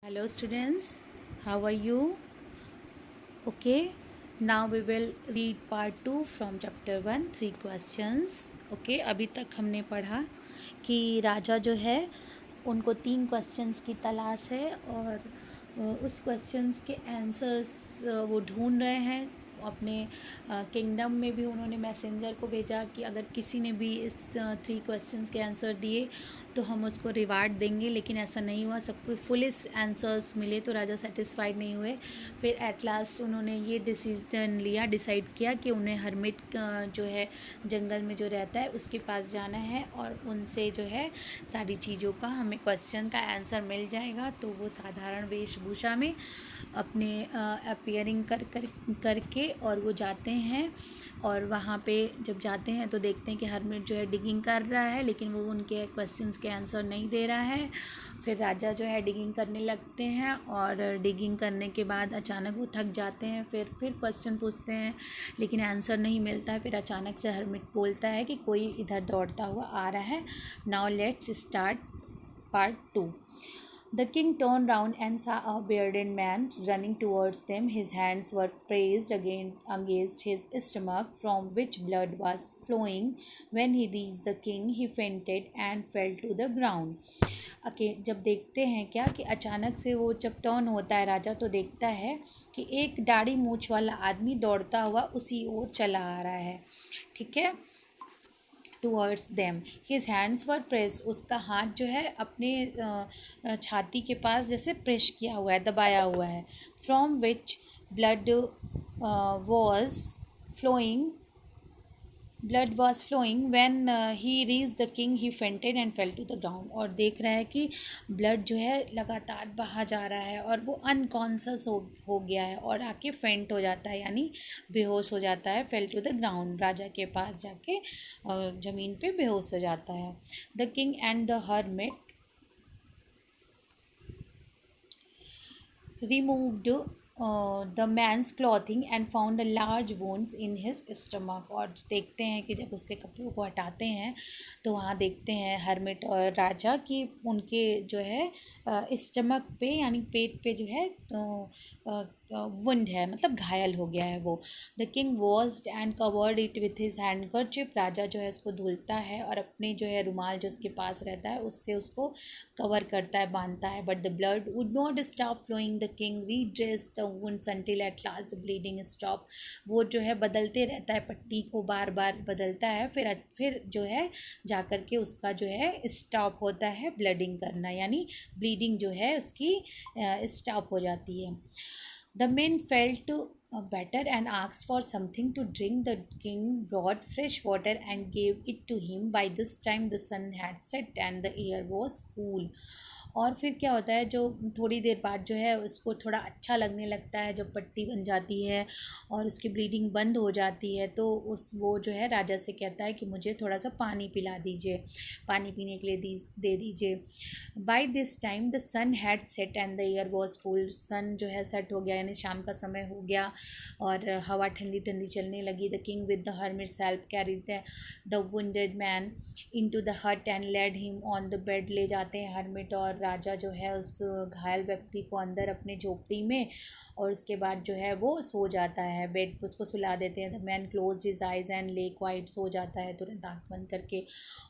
Hello students, how are you? Okay, now we will read part 2 from chapter 1, 3 questions. Okay, अभी तक हमने पढ़ा कि राजा जो है उनको 3 क्वेश्चंस की तलाश है और उस क्वेश्चंस के आंसर्स वो ढूंढ रहे हैं। अपने किंगडम में भी उन्होंने मैसेंजर को भेजा कि अगर किसी ने भी इस 3 क्वेश्चंस के आंसर दिए तो हम उसको रिवार्ड देंगे, लेकिन ऐसा नहीं हुआ। सबको फुल आंसर्स मिले तो राजा सेटिस्फाइड नहीं हुए। फिर एट लास्ट उन्होंने ये डिसाइड किया कि उन्हें हर्मिट जो है जंगल में जो रहता है उसके पास जाना है और उनसे जो है सारी चीज़ों का हमें क्वेश्चन का आंसर मिल जाएगा। तो वो साधारण वेशभूषा में अपने अपीयरिंग करके और वो जाते हैं और वहाँ पे जब जाते हैं तो देखते हैं कि हरमिट जो है डिगिंग कर रहा है, लेकिन वो उनके क्वेश्चंस के आंसर नहीं दे रहा है। फिर राजा जो है डिगिंग करने लगते हैं और डिगिंग करने के बाद अचानक वो थक जाते हैं। फिर क्वेश्चन पूछते हैं लेकिन आंसर नहीं मिलता है। फिर अचानक से हरमिट बोलता है कि कोई इधर दौड़ता हुआ आ रहा है। Now let's start part 2। The king turned round and saw a bearded man running towards them. His hands were raised against his stomach, from which blood was flowing. When he reached the king, he fainted and fell to the ground. जब देखते हैं क्या कि अचानक से वो जब turn होता है राजा तो देखता है कि एक दाढ़ी मूछ वाला आदमी दौड़ता हुआ उसी ओर चला आ रहा है। ठीक है, towards them his hands were press, उसका हाथ जो है अपने छाती के पास जैसे प्रेस किया हुआ है, दबाया हुआ है। From which blood was flowing blood was flowing when he rose the king he fainted and fell to the ground. और देख रहा है कि ब्लड जो है लगातार बहा जा रहा है और वो अनकॉन्शस हो गया है और आके फेंट हो जाता है, यानी बेहोश हो जाता है। फेल टू द ग्राउंड, राजा के पास जाके ज़मीन पे बेहोश हो जाता है। The king and the hermit removed the man's clothing and found a large wounds in his stomach। और देखते हैं कि जब उसके कपड़ों को हटाते हैं तो वहाँ देखते हैं हर्मिट और राजा कि उनके जो है स्टमक पे यानी पेट पे जो है वुंड है, मतलब घायल हो गया है वो। The king washed and covered it with his handkerchief, राजा जो है उसको धुलता है और अपने जो है रुमाल जो उसके पास रहता है उससे उसको कवर करता है, बांधता है। But the blood would not stop flowing. The king redressed the wounds until at last the bleeding stop. वो जो है बदलते रहता है, पट्टी को बार बार बदलता है, फिर जो है जाकर के उसका जो है स्टॉप होता है ब्लडिंग करना, यानी ब्लीडिंग जो है उसकी स्टॉप हो जाती है। The men felt better and asked for something to drink. The king brought fresh water and gave it to him. By this time the sun had set and the air was cool. और फिर क्या होता है, जो थोड़ी देर बाद जो है उसको थोड़ा अच्छा लगने लगता है, जब पट्टी बन जाती है और उसकी ब्लीडिंग बंद हो जाती है तो वो जो है राजा से कहता है कि मुझे थोड़ा सा पानी पिला दीजिए, पानी पीने के लिए दे दीजिए। By this time the sun had set and the air was cool. Sun जो है सेट हो गया, यानी शाम का समय हो गया और हवा ठंडी ठंडी चलने लगी। The king with the hermit self carried the wounded man into the hut and laid him on the bed. ले जाते हैं हर्मिट और राजा जो है उस घायल व्यक्ति को अंदर अपने झोपड़ी में, और उसके बाद जो है वो सो जाता है, बेड पर उसको सुला देते हैं। The man close his eyes and ले क्वाइट, सो जाता है तुरंत आँख बंद करके।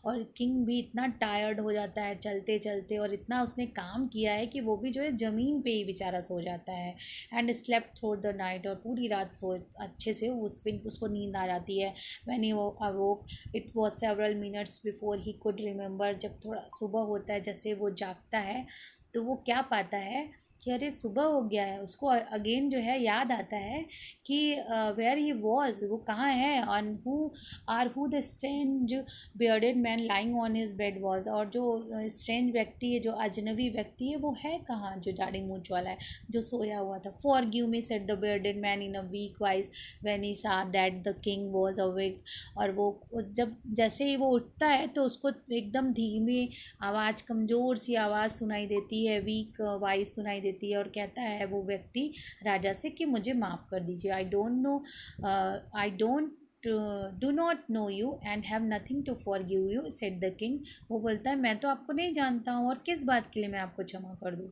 और किंग भी इतना टायर्ड हो जाता है चलते चलते, और इतना उसने काम किया है कि वो भी जो है ज़मीन पे ही बेचारा सो जाता है। And slept through the night, और पूरी रात सो अच्छे से उसको नींद आ जाती है। When he अवोक it was several minutes before he could remember. जब थोड़ा सुबह होता है, जैसे वो जागता है तो वो क्या पाता है कि अरे सुबह हो गया है। उसको अगेन जो है याद आता है कि वेयर ही वॉज, वो कहाँ है, on who the strange bearded man lying on his bed was. और जो स्ट्रेंज व्यक्ति है, जो अजनबी व्यक्ति है, वो है कहाँ, जो दाढ़ी मूंछ वाला है जो सोया हुआ था। Forgive me said the bearded man in a weak voice when he saw that the king was awake. और वो जब जैसे ही वो उठता है तो उसको एकदम धीमी आवाज़, कमज़ोर सी आवाज़ सुनाई देती है, वीक वॉइस सुनाई देती है, और कहता है वो व्यक्ति राजा से कि मुझे माफ़ कर दीजिए। I don't do not know you and have nothing to forgive you said the king. वो बोलता है मैं तो आपको नहीं जानता हूँ और किस बात के लिए मैं आपको क्षमा कर दूँ।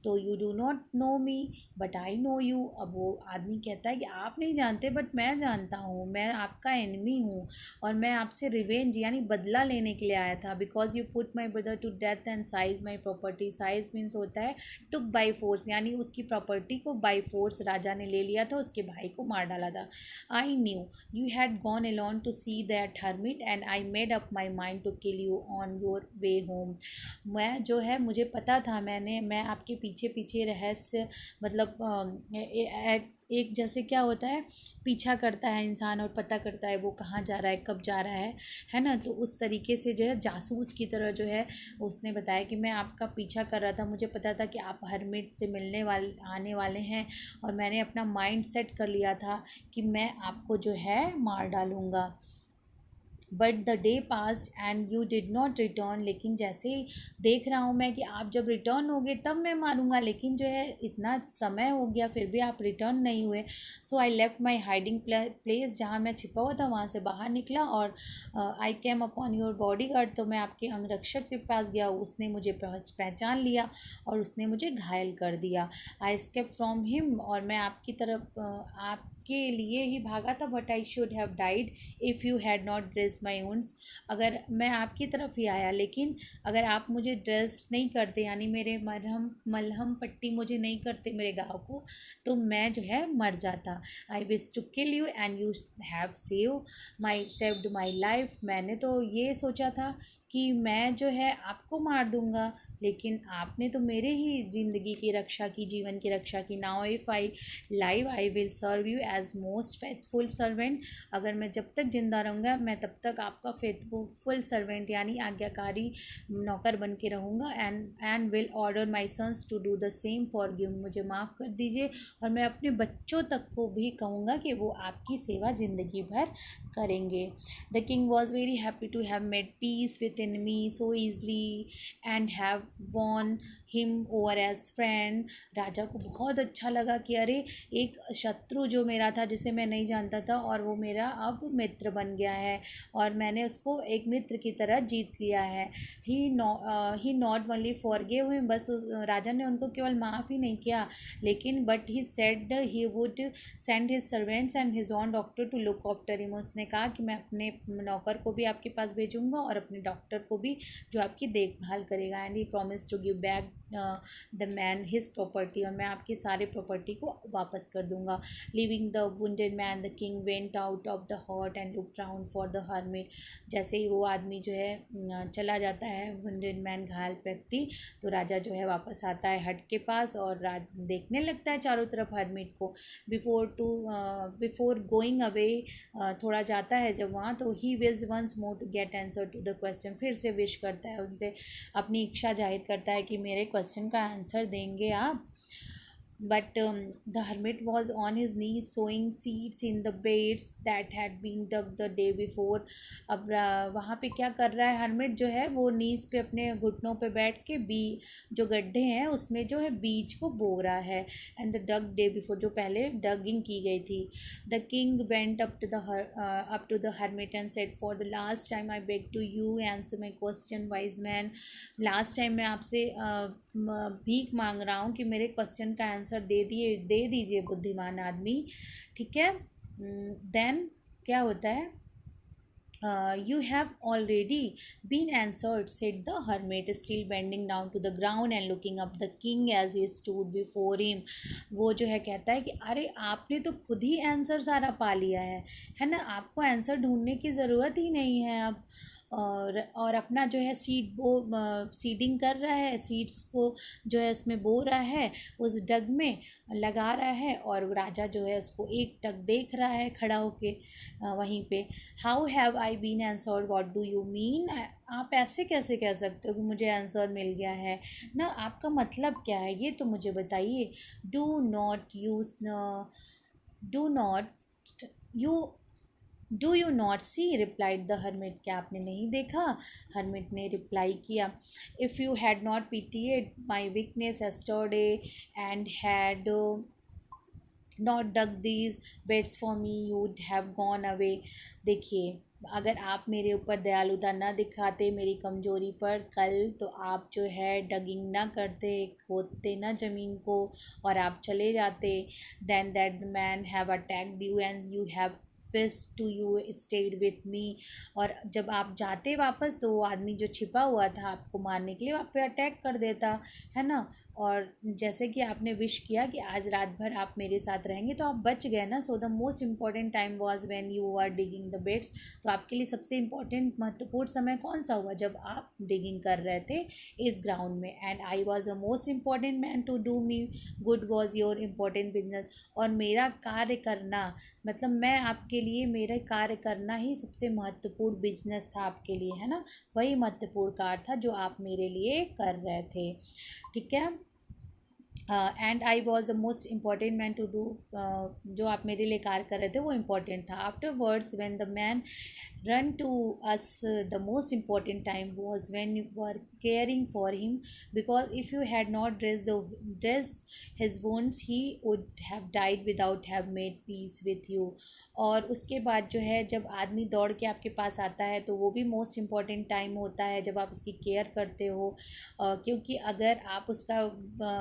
तो you do not no me but I know you. अब वो आदमी कहता है कि आप नहीं जानते बट मैं जानता हूँ, मैं आपका एनिमी हूँ और मैं आपसे रिवेंज यानी बदला लेने के लिए आया था। Because you put my brother to death and seize my property. Seize means होता है टुक बाई फोर्स, यानी उसकी प्रॉपर्टी को बाई फोर्स राजा ने ले लिया था, उसके भाई को मार डाला था। I knew you had gone alone to see that hermit and I made up my mind to kill you on your way home. मैं जो है मुझे पता था, मैं आपके पीछे पीछे रहस्य मतलब एक जैसे क्या होता है, पीछा करता है इंसान और पता करता है वो कहाँ जा रहा है, कब जा रहा है ना। तो उस तरीके से जो है जासूस की तरह जो है उसने बताया कि मैं आपका पीछा कर रहा था, मुझे पता था कि आप हरमिट से मिलने वाले आने वाले हैं और मैंने अपना माइंड सेट कर लिया था कि मैं आपको जो है मार डालूँगा। But the day pass and you did not return. लेकिन जैसे ही देख रहा हूँ मैं कि आप जब रिटर्न होगे तब मैं मारूंगा, लेकिन जो है इतना समय हो गया फिर भी आप रिटर्न नहीं हुए। So I left my hiding place, जहाँ मैं छिपा हुआ था वहाँ से बाहर निकला और I came upon your bodyguard. तो मैं आपके अंगरक्षक के पास गया, उसने मुझे पहचान लिया और उसने मुझे घायल कर दिया। आई स्केप फ्रॉम हिम, और मैं आपकी तरफ आपके लिए ही भागा था। But I should have died if you had not dress my wounds. अगर मैं आपकी तरफ ही आया, लेकिन अगर आप मुझे ड्रेस नहीं करते यानी मेरे मलहम पट्टी मुझे नहीं करते मेरे घाव को, तो मैं जो है मर जाता। I wish to kill you and you have saved my life. मैंने तो ये सोचा था कि मैं जो है आपको मार दूंगा, लेकिन आपने तो मेरे ही ज़िंदगी की रक्षा की, जीवन की रक्षा की। Now if I live I will serve you as most faithful servant. अगर मैं जब तक ज़िंदा रहूँगा मैं तब तक आपका फेथफुल सर्वेंट यानी आज्ञाकारी नौकर बन के रहूँगा। And will order my sons to do the same for you. मुझे माफ़ कर दीजिए, और मैं अपने बच्चों तक को भी कहूँगा कि वो आपकी सेवा ज़िंदगी भर करेंगे। The king was very happy to have made peace with enemy so easily and have won him over as friend। राजा को बहुत अच्छा लगा कि अरे एक शत्रु जो मेरा था जिसे मैं नहीं जानता था और वो मेरा अब मित्र बन गया है और मैंने उसको एक मित्र की तरह जीत लिया है। ही नॉट ओनली फॉरगिव हिम, बस राजा ने उनको केवल माफ़ ही नहीं किया लेकिन but he said he would send his servants and his own doctor to look after him. उसने कहा कि मैं अपने नौकर को भी आपके पास भेजूंगा और अपने डॉक्टर को भी जो आपकी देखभाल करेगा। And he promise to give back the man his property, और मैं आपकी सारी प्रॉपर्टी को वापस कर दूंगा। Leaving the wounded man the king went out of the hut and look round for the hermit. जैसे ही वो आदमी जो है चला जाता है, वुंडेड मैन घायल व्यक्ति, तो राजा जो है वापस आता है हट के पास और देखने लगता है चारों तरफ हर्मिट को। बिफोर गोइंग अवे, थोड़ा जाता है जब वहाँ, तो he wills once more to get answer to the question. फिर से विश करता है उनसे, अपनी इच्छा जाहिर करता है कि मेरे क्वेश्चन का आंसर देंगे आप। But the hermit was on his knees sowing seeds in the beds that had been dug the day before। अब वहाँ पे क्या कर रहा है हर्मिट जो है, वो नीज पे अपने घुटनों पे बैठ के जो गड्ढे हैं उसमें जो है बीज को बो रहा है। And the dug day before, जो पहले डगिंग की गई थी। The king went up to the hermit and said, for the last time I beg to you answer my question wise man। Last time मैं आपसे भीख मांग रहा हूँ कि मेरे क्वेश्चन का आंसर दे दीजिए बुद्धिमान आदमी, ठीक है। देन क्या होता है, you have already been answered, said the hermit, still bending down to the ground and looking up the king as he stood before him। वो जो है कहता है कि अरे आपने तो खुद ही आंसर सारा पा लिया है ना, आपको आंसर ढूंढने की ज़रूरत ही नहीं है अब। और अपना जो है सीडिंग कर रहा है, सीड्स को जो है इसमें बो रहा है, उस डग में लगा रहा है, और राजा जो है उसको एक टक देख रहा है खड़ा होके वहीं पे। How have I been answered, what do you mean. आप ऐसे कैसे कह सकते हो कि मुझे आंसर मिल गया है ना, आपका मतलब क्या है ये तो मुझे बताइए। Do not you do you not see, replied the hermit. क्या आपने नहीं देखा, हर्मिट ने रिप्लाई किया। If you had not pitied my weakness yesterday and had not dug these beds for me, you'd have gone away. देखिए अगर आप मेरे ऊपर दयालुता न दिखाते मेरी कमज़ोरी पर कल, तो आप जो है डगिंग ना करते, खोदते ना ज़मीन को, और आप चले जाते। Then that man have attacked you and you have फिस to you stayed with me. और जब आप जाते वापस, तो वो आदमी जो छिपा हुआ था आपको मारने के लिए, आप पे अटैक कर देता, है ना। और जैसे कि आपने विश किया कि आज रात भर आप मेरे साथ रहेंगे, तो आप बच गए ना। So the most important time was when you are digging the beds. तो आपके लिए सबसे इम्पॉर्टेंट महत्वपूर्ण समय कौन सा हुआ? जब आप डिगिंग कर रहे थे इस ग्राउंड में। And I was a most important man to do me good was your important business. और मेरा कार्य करना, मतलब मैं आपके लिए, मेरा कार्य करना ही सबसे महत्वपूर्ण बिजनेस था आपके लिए, है ना। वही महत्वपूर्ण कार्य था जो आप मेरे लिए कर रहे थे, ठीक है। And I was the most important man to do, जो आप मेरे लिए कार्य कर रहे थे वो इम्पॉर्टेंट था। After words when the man run to us, the most important time was when you were caring for him, because if you had not dressed his wounds, he would have died without have made peace with you। और उसके बाद जो है, जब आदमी दौड़ के आपके पास आता है, तो वो भी मोस्ट इम्पॉर्टेंट टाइम होता है जब आप उसकी केयर करते हो। क्योंकि अगर आप उसका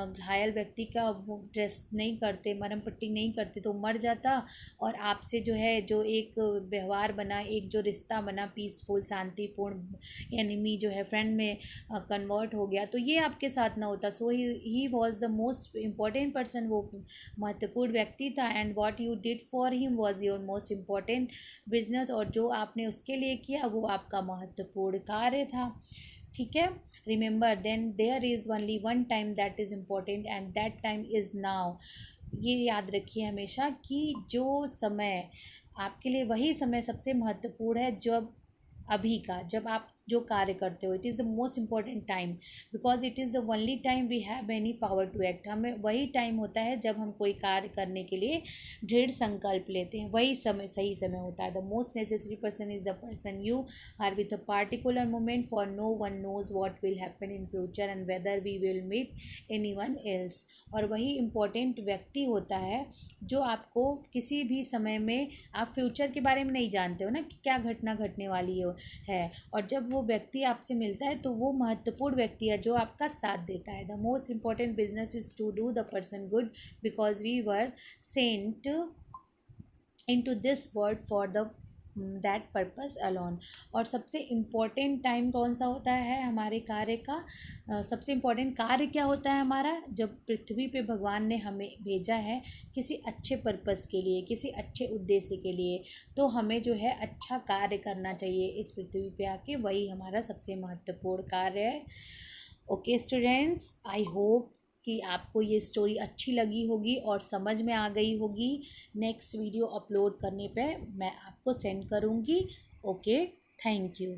घायल व्यक्ति का वो ड्रेस नहीं करते, मरहम पट्टी नहीं करते, तो मर जाता। और आपसे जो है, जो एक व्यवहार बना, एक जो रिश्ता बना पीसफुल शांतिपूर्ण, एनिमी जो है फ्रेंड में कन्वर्ट हो गया, तो ये आपके साथ ना होता। So he was the most important person, वो महत्वपूर्ण व्यक्ति था। And what you did for him was your most important business. और जो आपने उसके लिए किया वो आपका महत्वपूर्ण कार्य था, ठीक है। Remember then there is only one time that is important and that time is now. ये याद रखिए हमेशा कि जो समय आपके लिए, वही समय सबसे महत्वपूर्ण है जब अभी का, जब आप जो कार्य करते हो। It is the most important time, because it is the only time we have any power to act. हमें वही टाइम होता है जब हम कोई कार्य करने के लिए दृढ़ संकल्प लेते हैं, वही समय सही समय होता है। The most necessary person is the person you are with a particular moment, for no one knows what will happen in future and whether we will meet any one else. और वही इम्पोर्टेंट व्यक्ति होता है जो आपको किसी भी समय में, आप फ्यूचर के बारे में नहीं जानते हो ना कि क्या घटना घटने वाली है। और जब वो व्यक्ति आपसे मिलता है, तो वो महत्वपूर्ण व्यक्ति है जो आपका साथ देता है। The most important business is to do the person good, because we were sent into this world for the that purpose alone. और सबसे इम्पॉर्टेंट टाइम कौन सा होता है हमारे कार्य का? सबसे इम्पॉर्टेंट कार्य क्या होता है हमारा? जब पृथ्वी पे भगवान ने हमें भेजा है किसी अच्छे पर्पस के लिए, किसी अच्छे उद्देश्य के लिए, तो हमें जो है अच्छा कार्य करना चाहिए इस पृथ्वी पे आके, वही हमारा सबसे महत्वपूर्ण कार्य है। ओके स्टूडेंट्स, आई होप कि आपको ये स्टोरी अच्छी लगी होगी और समझ में आ गई होगी। नेक्स्ट वीडियो अपलोड करने पे मैं आपको सेंड करूँगी। Okay, thank you.